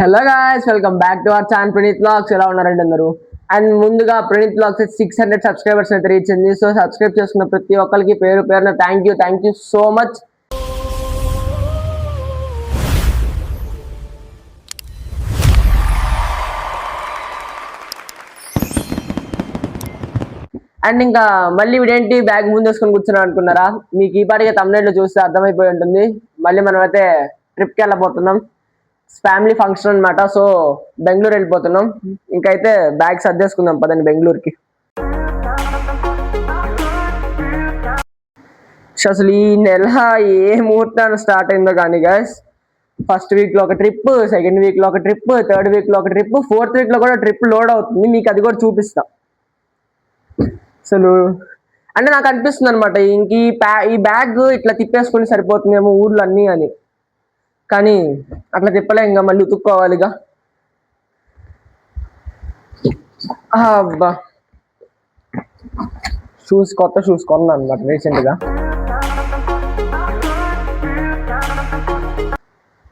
Hello guys, welcome back to our channel Praneeth vlogs. ఎలా ఉన్నారండి అందరూ? అండ్ ముందుగా ప్రణీత్ వ్లాగ్స్ 600 సబ్స్క్రైబర్స్ అయితే రీచ్ అయింది. సో సబ్స్క్రైబ్ చేసుకున్న ప్రతి ఒక్కరికి పేరు పేరున thank you so much. And ఇంకా మళ్ళీ వీడేంటి బ్యాగ్ ముందు వేసుకొని కూర్చున్నా అనుకున్నారా? మీకు ఈ పాటిగా తమిళలో చూస్తే అర్థమైపోయి ఉంటుంది. మళ్ళీ మనం అయితే ట్రిప్కి వెళ్ళబోతున్నాం. ఫ్యామిలీ ఫంక్షన్ అనమాట. సో బెంగళూరు వెళ్ళిపోతున్నాం. ఇంకైతే బ్యాగ్ సర్దేసుకుందాం పదండి బెంగళూరుకి. అసలు ఈ నెల ఏ ముహూర్తాన్ని స్టార్ట్ అయిందో కానీ గాయస్, ఫస్ట్ వీక్ లో ఒక ట్రిప్, సెకండ్ వీక్ లో ఒక ట్రిప్, థర్డ్ వీక్ లో ఒక ట్రిప్, ఫోర్త్ వీక్ లో కూడా ట్రిప్ లోడ్ అవుతుంది. మీకు అది కూడా చూపిస్తా. అసలు అంటే నాకు అనిపిస్తుంది అనమాట, ఇంక ఈ బ్యాగ్ ఇట్లా తిప్పేసుకుని సరిపోతుందేమో ఊర్లో అన్నీ అని. కానీ అట్లా తిప్పలే, ఇంకా మళ్ళీ ఉతుక్కోవాలిగా. అబ్బా, కొత్త షూస్ కొన్నా అనమాట రీసెంట్గా.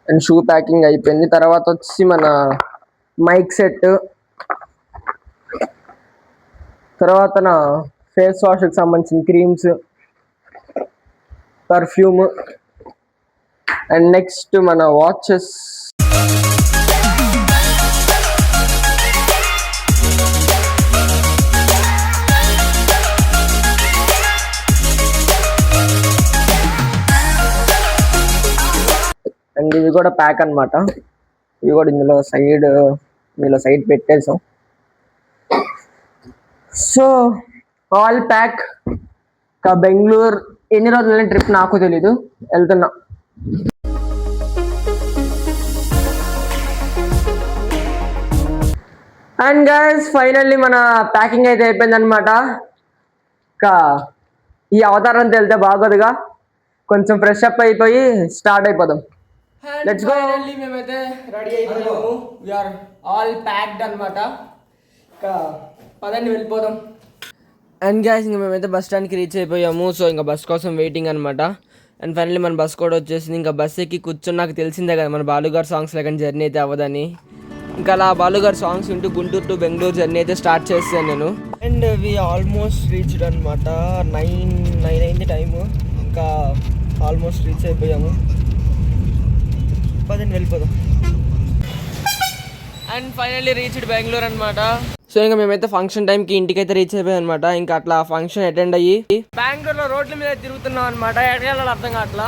అండ్ షూ ప్యాకింగ్ అయిపోయింది. తర్వాత వచ్చి మన మైక్ సెట్, తర్వాత నా ఫేస్ వాష్కి సంబంధించిన క్రీమ్స్, పర్ఫ్యూమ్, అండ్ నెక్స్ట్ మన వాచెస్. అండ్ ఇవి కూడా ప్యాక్ అనమాట. ఇవి కూడా ఇందులో సైడ్ పెట్టేసాం. So all pack. బెంగళూరు ఎన్ని రోజుల ట్రిప్ నాకు తెలీదు, వెళ్తున్నా. అండ్ గైస్, ఫైనల్లీ మన ప్యాకింగ్ అయితే అయిపోయింది అనమాట. ఇంకా ఈ అవతారం వెళ్తే బాగోదుగా, కొంచెం ఫ్రెష్ అప్ అయిపోయి స్టార్ట్ అయిపోదాం. Let's go. మేమైతే రెడీ అయిపోయాము. వీఆర్ ఆల్ ప్యాక్డ్ అనమాట. ఇంకా పదండి వెళ్ళిపోదాం. అండ్ గ్యాస్, ఇంకా మేమైతే బస్ స్టాండ్కి రీచ్ అయిపోయాము. సో ఇంకా బస్ కోసం వెయిటింగ్ అనమాట. అండ్ ఫైనల్లీ మన బస్ కూడా వచ్చేసింది. ఇంకా బస్ ఎక్కి కూర్చొని నాకు తెలిసిందే కదా, మన బాలుగారు సాంగ్స్ లేకుండా జర్నీ అయితే అవ్వదని. ఇంకా అలా బాలుగారు సాంగ్స్ వింటూ గుంటూరు టు బెంగళూరు జర్నీ అయితే స్టార్ట్ చేస్తాను నేను. అండ్ వి ఆల్మోస్ట్ రీచ్డ్ అనమాట. 9 అయింది టైము. ఇంకా ఆల్మోస్ట్ రీచ్ అయిపోయాము. పదండి వెళ్ళిపోదాం. అండ్ ఫైనల్లీ రీచ్డ్ బెంగళూరు అనమాట. సో ఇంకా మేమైతే ఫంక్షన్ టైంకి ఇంటికి అయితే రీచ్ అయిపోయాం అనమాట. ఇంకా అట్లా ఫంక్షన్ అటెండ్ అయ్యి బెంగళూరులో రోడ్ల మీద తిరుగుతున్నాం అనమాట. ఎక్కడికి వెళ్ళాలి అర్థం కావట్లా.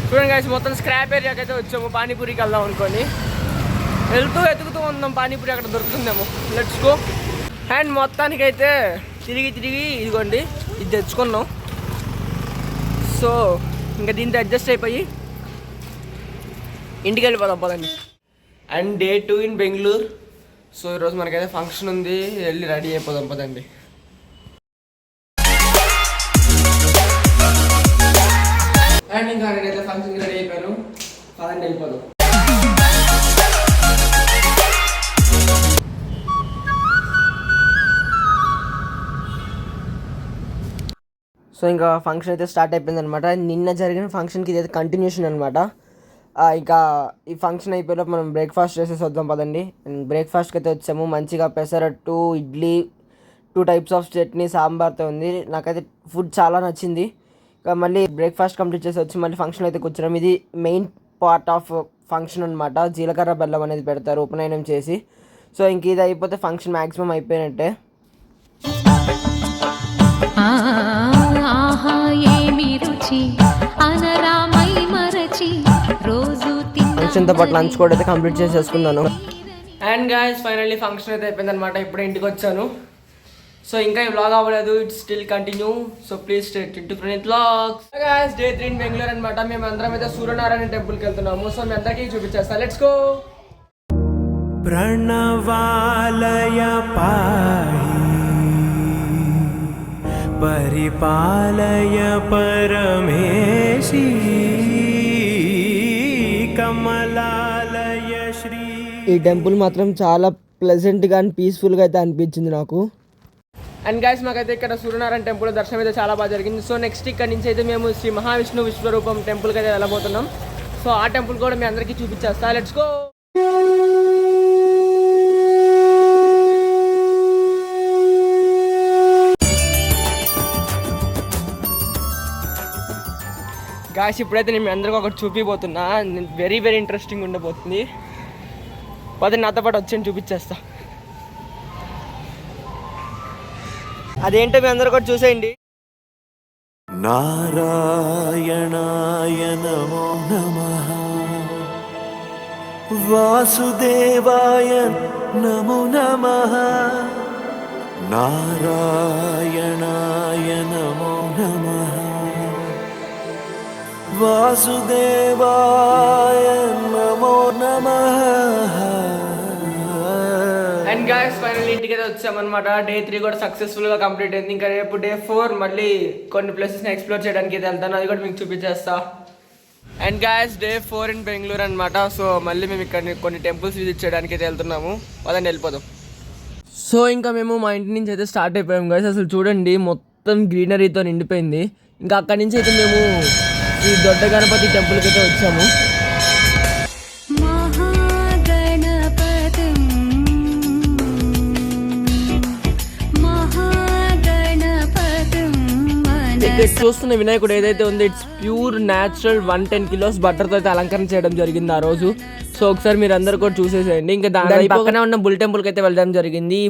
చూడండి గైస్, మొత్తం స్క్రాప్ ఏరియాకి అయితే వచ్చాము. పానీపూరికి వెళ్దాం అనుకోని వెతుకుతూ ఉన్నాం. పానీపూరి అక్కడ దొరుకుతుందేమో. Let's go. అండ్ మొత్తానికి అయితే తిరిగి ఇదిగోండి ఇది తెచ్చుకున్నాం. సో ఇంకా దీంతో అడ్జస్ట్ అయిపోయి ఇంటికి వెళ్ళిపోదాం పదండి. And day 2 in Bengaluru. So ఈరోజు మనకైతే ఫంక్షన్ ఉంది, వెళ్ళి రెడీ అయిపోదాం పదండి. అండ్ ఇంకా నేనైతే ఫంక్షన్కి రెడీ అయిపోయాను. పదండి వెళ్ళిపోదాం. సో ఇంకా ఫంక్షన్ అయితే స్టార్ట్ అయిపోయింది అనమాట. నిన్న జరిగిన ఫంక్షన్కి ఇది అయితే కంటిన్యూషన్ అనమాట. ఇంకా ఈ ఫంక్షన్ అయిపోయేలోపు మనం బ్రేక్ఫాస్ట్ చేసేసి వద్దాం పదండి. బ్రేక్ఫాస్ట్కి అయితే వచ్చాము. మంచిగా పెసరట్టు, ఇడ్లీ, 2 టైప్స్ ఆఫ్ చట్నీ, సాంబార్తో ఉంది. నాకైతే ఫుడ్ చాలా నచ్చింది. ఇంకా మళ్ళీ బ్రేక్ఫాస్ట్ కంప్లీట్ చేసి వచ్చి మళ్ళీ ఫంక్షన్ అయితే కూర్చున్నాం. ఇది మెయిన్ పార్ట్ ఆఫ్ ఫంక్షన్ అనమాట. జీలకర్ర బెల్లం అనేది పెడతారు ఉపనయనం చేసి. సో ఇంక ఇది అయిపోతే ఫంక్షన్ మ్యాక్సిమం అయిపోయినట్టే. ఫంక్షన్తో పాటు లంచ్ కూడా అయితే కంప్లీట్ చేసేసుకున్నాను. అండ్ గైస్, ఫైనల్లీ ఫంక్షన్ అయితే అయిపోయింది అనమాట. ఇప్పుడే ఇంటికి వచ్చాను. సో ఇంకా ఈ వ్లాగ్ అవ్వలేదు, it's still continue. So please stay tuned to Praneeth vlogs. Guys, day 3 in Bengaluru అనమాట. మేము అందరం అయితే సూర్యనారాయణ టెంపుల్కి వెళ్తున్నాము. సో మీ అందరికీ చూపించేస్తాను. Let's go. ప్రణవాలయ పాహి పరిపాలయ పరమేశి కమలాలయ శ్రీ. ఈ టెంపుల్ మాత్రం చాలా ప్లెజెంట్గా అండ్ పీస్ఫుల్గా అయితే అనిపించింది నాకు. అండ్ గైస్, మాకైతే ఇక్కడ సూర్యనారాయణ టెంపుల్ దర్శనం అయితే చాలా బాగా జరిగింది. సో నెక్స్ట్ ఇక్కడ నుంచి అయితే మేము శ్రీ మహావిష్ణు విశ్వరూపం టెంపుల్కి అయితే వెళ్ళబోతున్నాం. సో ఆ టెంపుల్ కూడా మీ అందరికీ చూపించేస్తా. Let's go. గాయస్ ఇప్పుడైతే నేను మీ అందరికీ ఒకటి చూపిపోతున్నా. వెరీ వెరీ ఇంట్రెస్టింగ్ ఉండబోతుంది. పది నాతో పాటు వచ్చి చూపించేస్తా. అదేంటో మీ అందరూ కూడా చూసేయండి. నారాయణాయ నమో నమః వాసుదేవాయ నమో నమః నారాయణాయ నమో నమః వాసుదేవాయ నమో నమః. అండ్ గాయస్ ఫైనల్ ఇంటికి అయితే వచ్చామన్నమాట. డే 3 కూడా సక్సెస్ఫుల్గా కంప్లీట్ అయింది. ఇంకా రేపు డే 4 మళ్ళీ కొన్ని ప్లేసెస్ని ఎక్స్ప్లోర్ చేయడానికి అయితే వెళ్తాను. అది కూడా మీకు చూపించేస్తా. And guys day 4 in Bengaluru అనమాట. సో మళ్ళీ మేము ఇక్కడ కొన్ని టెంపుల్స్ విజిట్ చేయడానికి అయితే వెళ్తున్నాము. పదండి వెళ్ళిపోదాం. సో ఇంకా మేము మా ఇంటి నుంచి అయితే స్టార్ట్ అయిపోయాము గాయస్. అసలు చూడండి మొత్తం గ్రీనరీతో నిండిపోయింది. ఇంకా అక్కడి నుంచి అయితే మేము ఈ దొడ్డ గణపతి టెంపుల్కి అయితే వచ్చాము. ఇక్కడ చూస్తున్న వినాయకుడు ఏదైతే ఉందో ఇట్స్ ప్యూర్ న్యాచురల్ 110 కిలోస్ బట్టర్తో అయితే అలంకరణ చేయడం జరిగింది ఆ రోజు. సో ఒకసారి మీరు అందరు కూడా చూసేసేయండి. ఇంకా దాని పక్కనే ఉన్న బుల్ టెంపుల్కి అయితే వెళ్ళడం జరిగింది.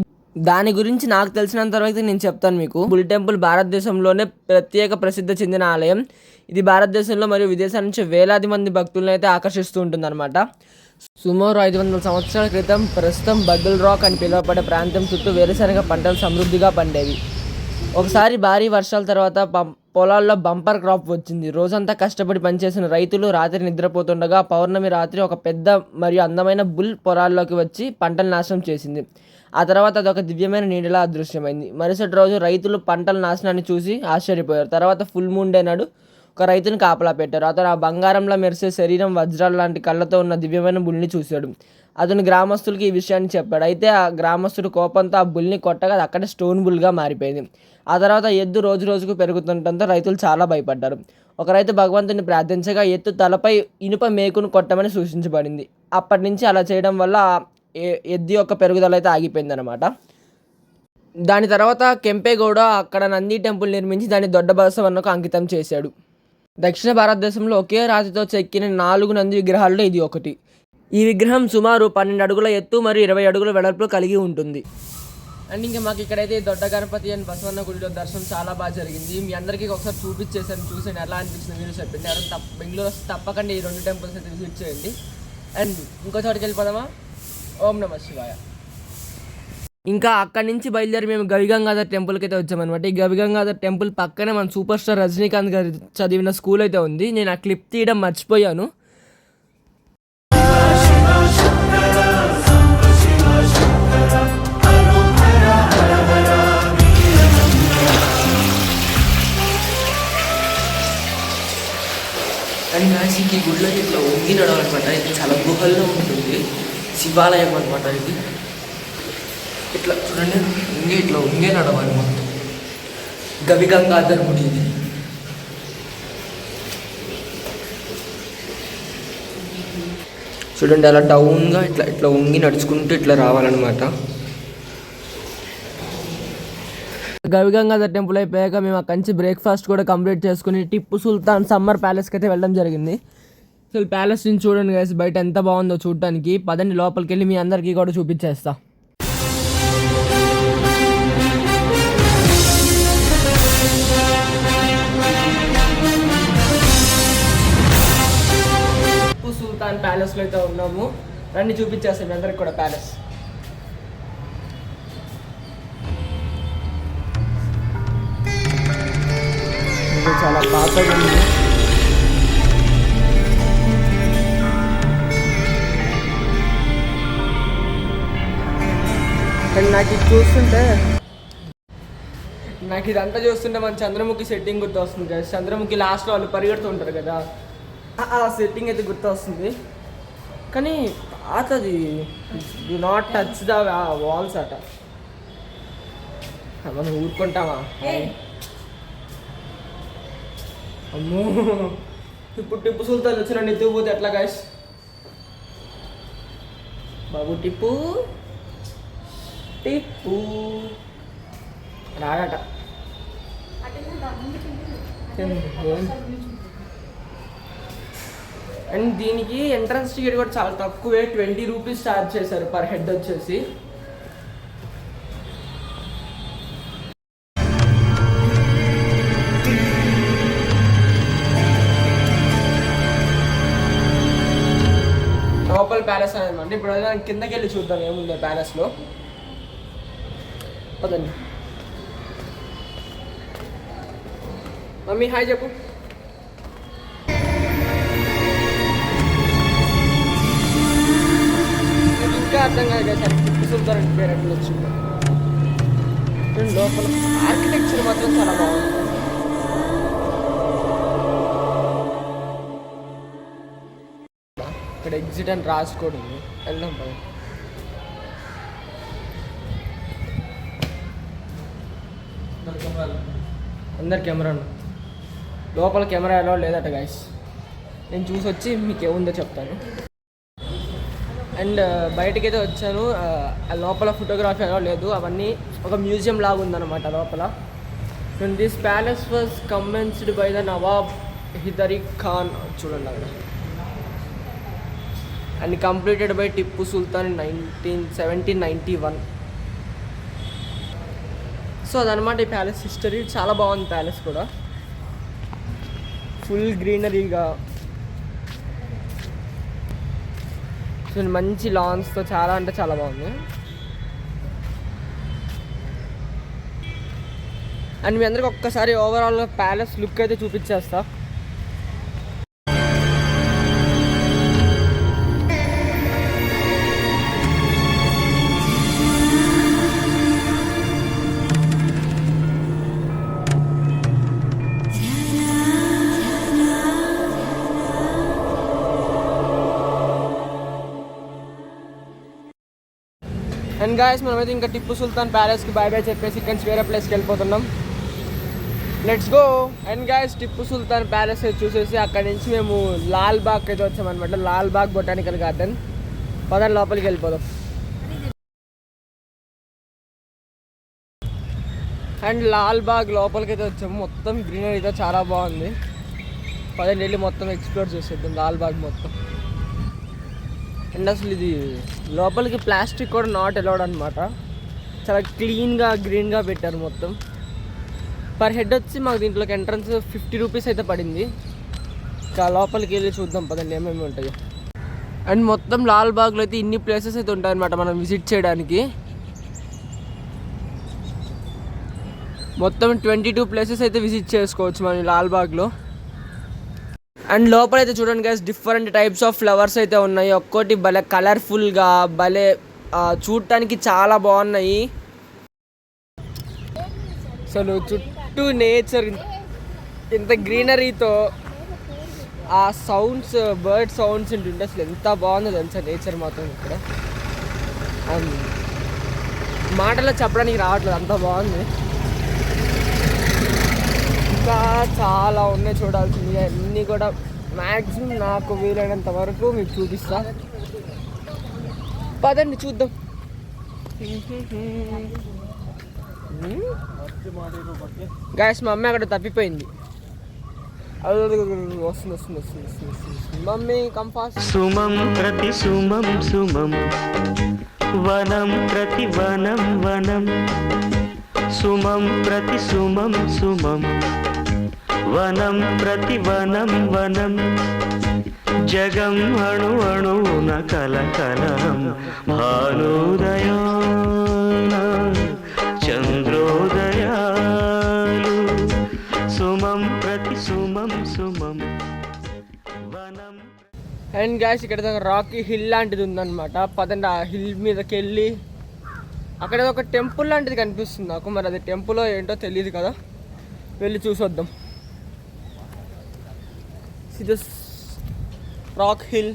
దాని గురించి నాకు తెలిసినంత వరకు నేను చెప్తాను మీకు. బుల్ టెంపుల్ భారతదేశంలోనే ప్రత్యేక ప్రసిద్ధి చెందిన ఆలయం. ఇది భారతదేశంలో మరియు విదేశాల నుంచి వేలాది మంది భక్తులను అయితే ఆకర్షిస్తూ ఉంటుంది అనమాట. సుమారు 500 సంవత్సరాల క్రితం ప్రస్తుతం బగిల్ రాక్ అని పిలువబడే ప్రాంతం చుట్టూ వేరుశనగ పంటలు సమృద్ధిగా పండేవి. ఒకసారి భారీ వర్షాల తర్వాత పొలాల్లో బంపర్ క్రాప్ వచ్చింది. రోజంతా కష్టపడి పనిచేసిన రైతులు రాత్రి నిద్రపోతుండగా పౌర్ణమి రాత్రి ఒక పెద్ద మరియు అందమైన బుల్ పొలాల్లోకి వచ్చి పంటలు నాశనం చేసింది. ఆ తర్వాత అదొక దివ్యమైన నీడలా అదృశ్యమైంది. మరుసటి రోజు రైతులు పంటల నాశనాన్ని చూసి ఆశ్చర్యపోయారు. తర్వాత ఫుల్ మూన్ డే నాడు ఒక రైతుని కాపలా పెట్టారు. అతను ఆ బంగారంలో మెరిసే శరీరం, వజ్రాల లాంటి కళ్ళతో ఉన్న దివ్యమైన బుల్ని చూశాడు. అతను గ్రామస్తులకి ఈ విషయాన్ని చెప్పాడు. అయితే ఆ గ్రామస్తుడు కోపంతో ఆ బుల్ని కొట్టగా అది అక్కడే స్టోన్ బుల్గా మారిపోయింది. ఆ తర్వాత ఎద్దు రోజు రోజుకు పెరుగుతుండటంతో రైతులు చాలా భయపడ్డారు. ఒక రైతు భగవంతుని ప్రార్థించగా ఎత్తు తలపై ఇనుప మేకును కొట్టమని సూచించబడింది. అప్పటి నుంచి అలా చేయడం వల్ల ఎద్దు యొక్క పెరుగుదల అయితే ఆగిపోయిందనమాట. దాని తర్వాత కెంపేగౌడ అక్కడ నంది టెంపుల్ నిర్మించి దాన్ని దొడ్డ బసవన్నకు అంకితం చేశాడు. దక్షిణ భారతదేశంలో ఒకే రాతితో చెక్కిన 4 నంది విగ్రహాల్లో ఇది ఒకటి. ఈ విగ్రహం సుమారు 12 అడుగుల ఎత్తు మరియు 20 అడుగుల వెడల్పు కలిగి ఉంటుంది. అండ్ ఇంకా మాకు ఇక్కడైతే దొడ్డ గణపతి అండ్ బసవన్న గుడిలో దర్శనం చాలా బాగా జరిగింది. మీ అందరికీ ఒకసారి చూపించేసాను, చూసాను ఎలా అనిపించింది మీరు చెప్పండి. ఎవరు బెంగళూరు వస్తే తప్పకుండా ఈ 2 టెంపుల్స్ అయితే విజిట్ చేయండి. అండ్ ఇంకో చోటుకి వెళ్ళిపోదామా? ఓం నమః శివాయ. ఇంకా అక్కడి నుంచి బయలుదేరి మేము గవిగంగాధర్ టెంపుల్కి అయితే వచ్చామన్నమాట. ఈ గవిగంగాధర్ టెంపుల్ పక్కనే మన సూపర్ స్టార్ రజనీకాంత్ గారు చదివిన స్కూల్ అయితే ఉంది. నేను ఆ క్లిప్ తీయడం మర్చిపోయాను. అండ్ ఈ గుడిలో ఇట్లా వంగి నడవాలన్నమాట. ఇది చాలా గుహల్లో ఉంటుంది, శివాలయం అనమాట. ఇది ఇట్లా చూడండి, ఇట్లా వంగే నడవాలి మొత్తం. గవిగంగాధర్ గుడి ఇది. చూడండి అలా డౌన్గా ఇట్లా వంగి నడుచుకుంటూ ఇట్లా రావాలన్నమాట. గవిగంగాధర్ టెంపుల్ అయిపోయాక మేము అక్కడి నుంచి బ్రేక్ఫాస్ట్ కూడా కంప్లీట్ చేసుకుని టిప్పు సుల్తాన్ సమ్మర్ ప్యాలెస్కి అయితే వెళ్ళడం జరిగింది. అసలు ప్యాలెస్ నుంచి చూడండి గైస్, బయట ఎంత బాగుందో చూడటానికి. పదండి లోపలికి వెళ్ళి మీ అందరికీ కూడా చూపించేస్తా. టిప్పు సుల్తాన్ ప్యాలెస్లో అయితే ఉన్నాము. రండి చూపించేస్తాం మీ అందరికి కూడా ప్యాలెస్. చాలా పాతగా ఉంది. కానీ నాకు ఇది చూస్తుంటే, నాకు ఇదంతా చూస్తుంటే మన చంద్రముఖి సెట్టింగ్ గుర్తు వస్తుంది కదా. చంద్రముఖి లాస్ట్లో వాళ్ళు పరిగెడుతుంటారు కదా, ఆ సెట్టింగ్ అయితే గుర్తు వస్తుంది. కానీ పాతది, do not touch the walls అట. మనం ఊరుకుంటామా? అమ్మో, ఇప్పుడు టిప్పు సుల్తాన్ వచ్చిన ఎత్తుకుపోతే ఎట్లా గాయస్? బాబు టిప్పు టిప్పు రాడట. అండ్ దీనికి ఎంట్రన్స్ టికెట్ కూడా చాలా తక్కువే, 20 రూపీస్ ఛార్జ్ చేశారు పర్ హెడ్ వచ్చేసి. లోపల ప్యాలెస్ అనేది ఇప్పుడు కిందకి వెళ్ళి చూద్దాం ఏముందో ప్యాలెస్లో. పదండి. మమ్మీ హాయ్ చెప్పు. ఇంకా అర్థం కాదు కదా సార్, టిప్పు సుల్తాన్ పేరు ఎట్లా వచ్చింది. లోపల ఆర్కిటెక్చర్ మాత్రం చాలా బాగుంది. ఇక్కడ ఎగ్జిట్ అని రాసుకోండి, వెళ్దాం పద. అందరు కెమెరా లోపల కెమెరా ఎలా లేదట గైస్. నేను చూసి వచ్చి మీకు ఏముందో చెప్తాను. అండ్ బయటకైతే వచ్చాను. లోపల ఫోటోగ్రఫీ ఎలా లేదు, అవన్నీ ఒక మ్యూజియం లాగా ఉందన్నమాట లోపల. And this palace was commenced by the Nawab Hyder Khan, చూడండి అక్కడ. And completed by Tipu Sultan in 1791. So అదనమాట ఈ ప్యాలెస్ హిస్టరీ. చాలా బాగుంది ప్యాలెస్ కూడా, ఫుల్ గ్రీనరీగా, మంచి లాన్స్తో చాలా అంటే చాలా బాగుంది. అండ్ మీ అందరికి ఒక్కసారి ఓవరాల్ ప్యాలెస్ లుక్ అయితే చూపించేస్తా. అండ్ గాయస్ మనమైతే ఇంకా టిప్పు సుల్తాన్ ప్యాలెస్కి బాయ్ బాయ్ చెప్పేసి ఇక్కడి నుంచి వేరే ప్లేస్కి వెళ్ళిపోతున్నాం. Let's go. And guys Tipu Sultan palace చూసేసి అక్కడి నుంచి మేము లాల్ బాగ్ అయితే వచ్చామన్నమాట. Lal Bagh botanical garden. పదండి లోపలికి వెళ్ళిపోదాం. అండ్ లాల్ బాగ్ లోపలికి అయితే వచ్చాము. మొత్తం గ్రీనరీతో చాలా బాగుంది. పదండి వెళ్ళి మొత్తం ఎక్స్ప్లోర్ చేసేద్దాం లాల్ బాగ్ మొత్తం. అండ్ అసలు ఇది లోపలికి ప్లాస్టిక్ కూడా నాట్ అలౌడ్ అనమాట. చాలా క్లీన్గా గ్రీన్గా పెట్టారు మొత్తం. పర్ హెడ్ వచ్చి మాకు దీంట్లోకి ఎంట్రన్స్ 50 రూపీస్ అయితే పడింది. ఇంకా లోపలికి వెళ్ళి చూద్దాం పదండి ఏమేమి ఉంటాయో. అండ్ మొత్తం లాల్ బాగ్లో అయితే ఇన్ని ప్లేసెస్ అయితే ఉంటాయన్నమాట మనం విజిట్ చేయడానికి. మొత్తం 22 ప్లేసెస్ అయితే విజిట్ చేసుకోవచ్చు మనం లాల్ బాగ్లో. అండ్ లోపలైతే చూడండి guys, different types of flowers అయితే ఉన్నాయి. ఒక్కోటి భలే కలర్ఫుల్గా, భలే చూడటానికి చాలా బాగున్నాయి. అసలు చుట్టూ నేచర్ ఇంత గ్రీనరీతో ఆ సౌండ్స్, బర్డ్ సౌండ్స్ ఉంటుంటే అసలు ఎంత బాగుందో తెలుసా నేచర్ మాత్రం ఇక్కడ. అండ్ మాటలో చెప్పడానికి రావట్లేదు, అంత బాగుంది. ఇంకా చాలా ఉన్నాయి చూడాల్సింది. అన్నీ కూడా మ్యాక్సిమం నాకు వీలైనంత వరకు మీకు చూపిస్తా. పదండి చూద్దాం. గాయస్ మా అమ్మ అక్కడ తప్పిపోయింది. వస్తుంది వస్తుంది వస్తుంది వస్తుంది. Mummy compass. సుమం ప్రతి సుమం సుమం, వనం ప్రతి వనం వనం, సుమం ప్రతి సుమం సుమం, వనం ప్రతి వనం వనం, జగం అణు అణువున కలకలం, భానుదయాన చంద్రోదయాలు, సుమం ప్రతి సుమం సుమం, వనం. అండ్ గాయస్ ఇక్కడ రాకీ హిల్ లాంటిది ఉందన్నమాట. పదండి ఆ హిల్ మీదకి వెళ్ళి అక్కడ ఒక టెంపుల్ లాంటిది కనిపిస్తుంది నాకు. మరి అది టెంపుల్ ఏంటో తెలియదు కదా, వెళ్ళి చూసొద్దాం. దిస్ రాక్ హిల్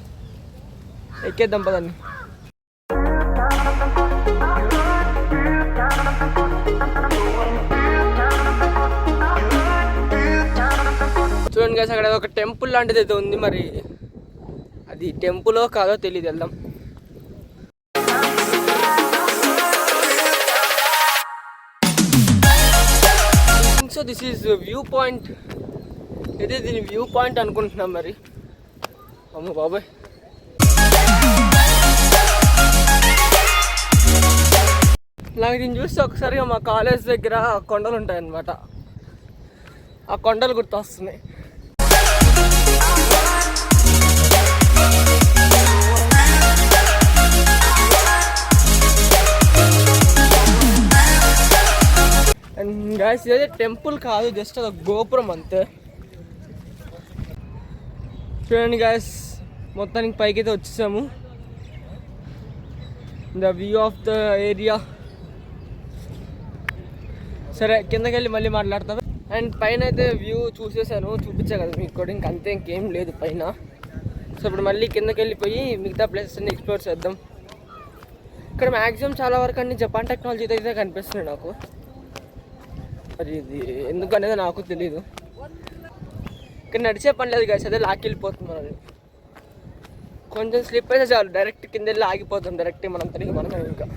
ఎక్కేద్దాం పదండి. చూడండి గైస్ అక్కడ ఒక టెంపుల్ లాంటిది అయితే ఉంది. మరి అది టెంపులో కాదో తెలియదు, వెళ్దాం. So this is view point. ఇది దీని వ్యూ పాయింట్ అనుకుంటున్నాం మరి. అమ్మ బాబాయ్, నాకు దీన్ని చూస్తే ఒకసారిగా మా కాలేజ్ దగ్గర కొండలు ఉంటాయన్నమాట. ఆ కొండలు గుర్తొస్తున్నాయి. అండ్ గాయస్, ఇదైతే టెంపుల్ కాదు, జస్ట్ అది గోపురం అంతే. చూడండి గాయస్, మొత్తానికి పైకి అయితే వచ్చేసాము. The view of the area. సరే, కిందకి వెళ్ళి మళ్ళీ మాట్లాడతాను. అండ్ పైన అయితే వ్యూ చూసేసాను, చూపించా కదా మీకు కూడా. ఇంకంతే, ఇంకేం లేదు పైన. సో ఇప్పుడు మళ్ళీ కిందకి వెళ్ళిపోయి మిగతా ప్లేసెస్ అన్ని ఎక్స్ప్లోర్ చేద్దాం. ఇక్కడ మ్యాక్సిమం చాలా వరకు అన్ని జపాన్ టెక్నాలజీ అయితే కనిపిస్తున్నాయి నాకు. మరి ఇది ఎందుకు అనేది నాకు తెలీదు. ఇక్కడ నడిచే పని లేదు కదా, అదే లాక్కెళ్ళిపోతుంది మనల్ని. కొంచెం స్లిప్ అయితే చాలు, డైరెక్ట్ కింద వెళ్ళి ఆగిపోతాం డైరెక్ట్ మనం తిరిగి మనం ఇంకా.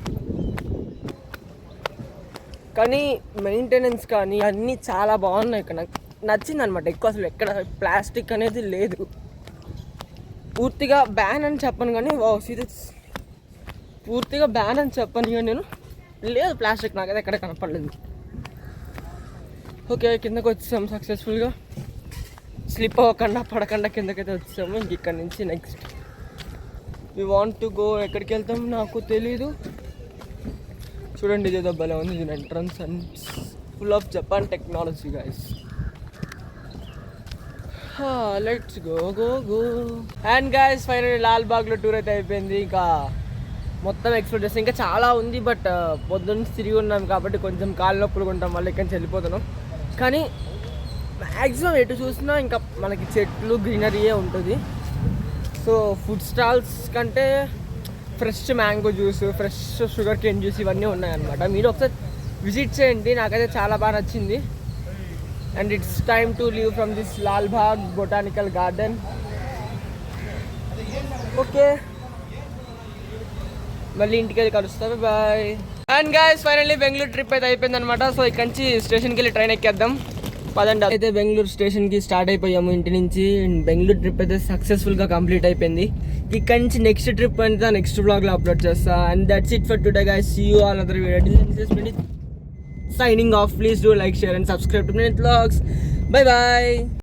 కానీ మెయింటెనెన్స్ కానీ అన్నీ చాలా బాగున్నాయి ఇక్కడ. నాకు నచ్చింది అనమాట ఎక్కువ. అసలు ఎక్కడ ప్లాస్టిక్ అనేది లేదు. పూర్తిగా బ్యాన్ అని చెప్పను కానీ, సీరియస్ పూర్తిగా బ్యాన్ అని చెప్పను కానీ నేను, లేదు ప్లాస్టిక్ నాకైతే ఎక్కడ కనపడలేదు. ఓకే, కిందకి వచ్చేసాము సక్సెస్ఫుల్గా. స్లిప్ అవ్వకుండా పడకుండా కిందకైతే వచ్చేసాము. ఇంక ఇక్కడ నుంచి next we want to go. ఎక్కడికి వెళ్తాం నాకు తెలీదు. చూడండి, ఇదేదో భలే ఉంది దీని entrance. And full of Japan technology guys. Let's go go go. And guys, finally లాల్బాగ్లో టూర్ అయితే అయిపోయింది. ఇంకా మొత్తం ఎక్స్ప్లోర్ చేస్తాం. ఇంకా చాలా ఉంది, బట్ పొద్దున్న తిరిగి ఉన్నాం కాబట్టి కొంచెం కాళ్ళ నొప్పులు ఉంటాం. మళ్ళీ ఇక్కడి నుంచి వెళ్ళిపోతున్నాం. కానీ మ్యాక్సిమం ఎటు చూసినా ఇంకా మనకి చెట్లు, గ్రీనరీయే ఉంటుంది. సో ఫుడ్ స్టాల్స్ కంటే fresh mango juice, fresh sugar cane juice ఇవన్నీ ఉన్నాయన్నమాట. మీరు ఒకసారి విజిట్ చేయండి, నాకైతే చాలా బాగా నచ్చింది. And it's time to leave from this Lalbagh botanical garden. Okay, మళ్ళీ ఇంటికి వెళ్ళి కలుస్తాను. Bye. And guys, finally Bengaluru trip అయితే అయిపోయింది అనమాట. సో ఇక్కడ నుంచి స్టేషన్కి వెళ్ళి ట్రైన్ ఎక్కేద్దాం పదండి. అయితే బెంగళూరు స్టేషన్కి స్టార్ట్ అయిపోయాము ఇంటి నుంచి. బెంగళూరు ట్రిప్ అయితే సక్సెస్ఫుల్గా కంప్లీట్ అయిపోయింది. ఇక్కడ నుంచి నెక్స్ట్ ట్రిప్ అయితే నెక్స్ట్ బ్లాగ్లో అప్లోడ్ చేస్తా. And that's it for today guys. See you all other video. Signing off. Please do like, share and subscribe to Minute Vlogs. Bye bye.